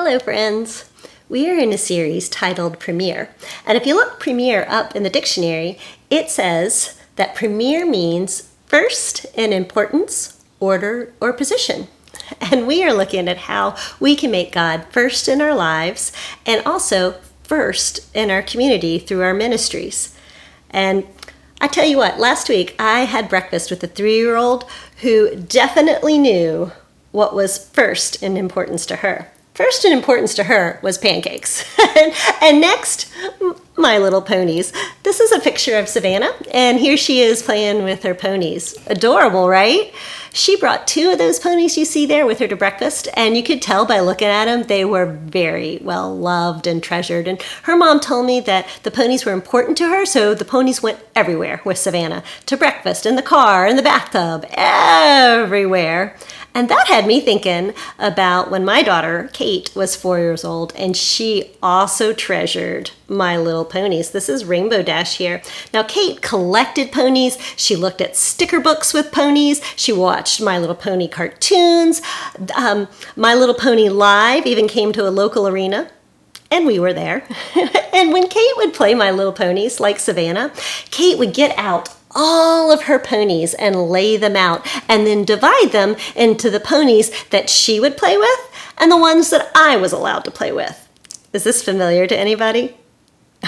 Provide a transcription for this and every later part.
Hello, friends. We are in a series titled Premier. And if you look Premier up in the dictionary, it says that Premier means first in importance, order, or position. And we are looking at how we can make God first in our lives and also first in our community through our ministries. And I tell you what, last week I had breakfast with a 3-year-old who definitely knew what was first in importance to her. First in importance to her was pancakes. And next, My Little Ponies. This is a picture of Savannah, and here she is playing with her ponies. Adorable, right? She brought 2 of those ponies you see there with her to breakfast, and you could tell by looking at them they were very well loved and treasured. And her mom told me that the ponies were important to her, so the ponies went everywhere with Savannah. To breakfast, in the car, in the bathtub, everywhere. And that had me thinking about when my daughter, Kate, was 4 years old, and she also treasured My Little Ponies. This is Rainbow Dash here. Now, Kate collected ponies. She looked at sticker books with ponies. She watched My Little Pony cartoons. My Little Pony Live even came to a local arena. And we were there. And when Kate would play My Little Ponies, like Savannah, Kate would get out all of her ponies and lay them out and then divide them into the ponies that she would play with and the ones that I was allowed to play with. Is this familiar to anybody?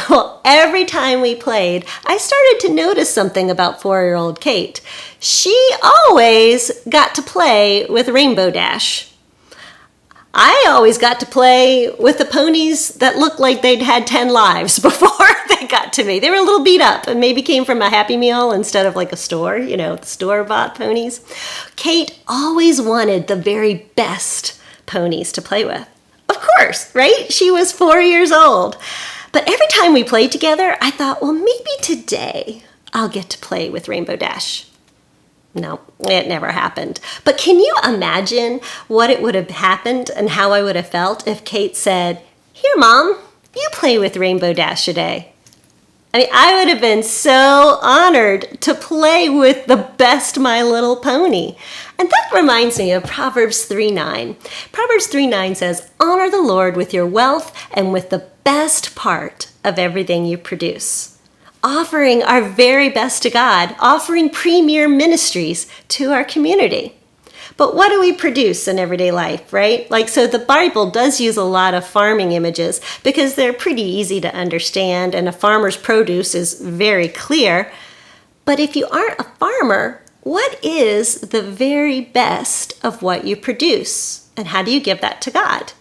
Well, every time we played, I started to notice something about 4-year-old Kate. She always got to play with Rainbow Dash. I always got to play with the ponies that looked like they'd had 10 lives before they got to me. They were a little beat up and maybe came from a Happy Meal instead of like a store, the store-bought ponies. Kate always wanted the very best ponies to play with. Of course, right? She was 4 years old. But every time we played together, I thought, well, maybe today I'll get to play with Rainbow Dash. No, it never happened. But can you imagine what it would have happened and how I would have felt if Kate said, "Here, Mom, you play with Rainbow Dash today"? I mean, I would have been so honored to play with the best My Little Pony. And that reminds me of Proverbs 3:9. Proverbs 3:9 says, "Honor the Lord with your wealth and with the best part of everything you produce." Offering our very best to God, offering premier ministries to our community. But what do we produce in everyday life, right? So the Bible does use a lot of farming images because they're pretty easy to understand and a farmer's produce is very clear. But if you aren't a farmer, what is the very best of what you produce? And how do you give that to God?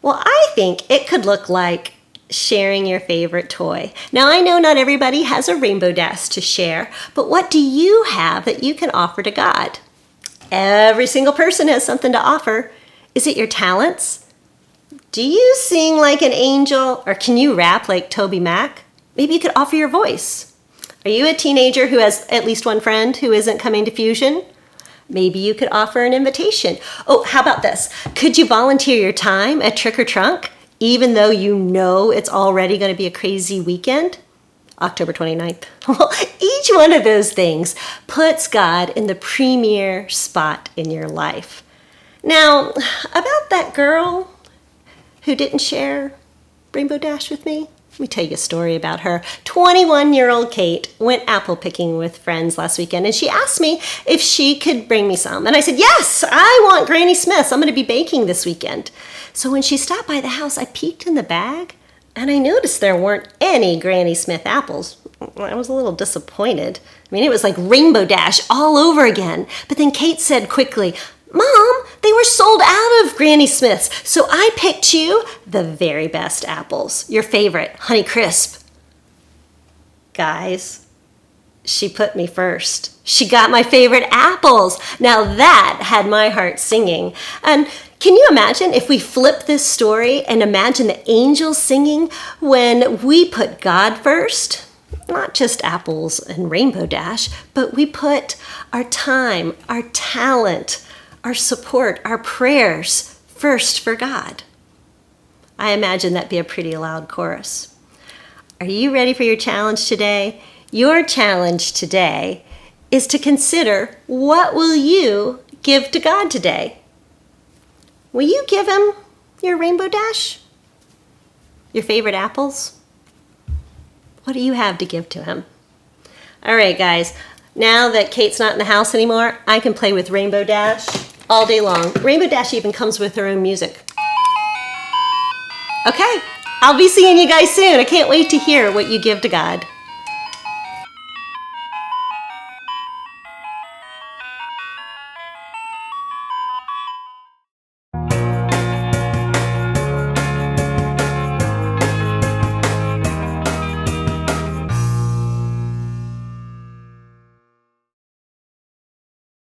Well, I think it could look like sharing your favorite toy. Now, I know not everybody has a Rainbow Dash to share, but what do you have that you can offer to God? Every single person has something to offer. Is it your talents? Do you sing like an angel, or can you rap like Toby Mac? Maybe you could offer your voice. Are you a teenager who has at least one friend who isn't coming to Fusion? Maybe you could offer an invitation. Oh, how about this? Could you volunteer your time at Trick or Trunk? Even though you know it's already going to be a crazy weekend, October 29th. Well, each one of those things puts God in the premier spot in your life. Now, about that girl who didn't share Rainbow Dash with me, let me tell you a story about her. 21-year-old Kate went apple picking with friends last weekend, and she asked me if she could bring me some. And I said, yes, I want Granny Smith's. I'm going to be baking this weekend. So when she stopped by the house, I peeked in the bag, and I noticed there weren't any Granny Smith apples. I was a little disappointed. I mean, it was like Rainbow Dash all over again. But then Kate said quickly, "Mom, they were sold out of Granny Smith's, so I picked you the very best apples, your favorite, Honey Crisp." Guys, she put me first. She got my favorite apples. Now that had my heart singing. And can you imagine if we flip this story and imagine the angels singing when we put God first? Not just apples and Rainbow Dash, but we put our time, our talent, our support, our prayers first for God. I imagine that'd be a pretty loud chorus. Are you ready for your challenge today? Your challenge today is to consider, what will you give to God today? Will you give him Your Rainbow Dash? Your favorite apples? What do you have to give to him? All right, guys. Now that Kate's not in the house anymore, I can play with Rainbow Dash all day long. Rainbow Dash even comes with her own music. Okay, I'll be seeing you guys soon. I can't wait to hear what you give to God.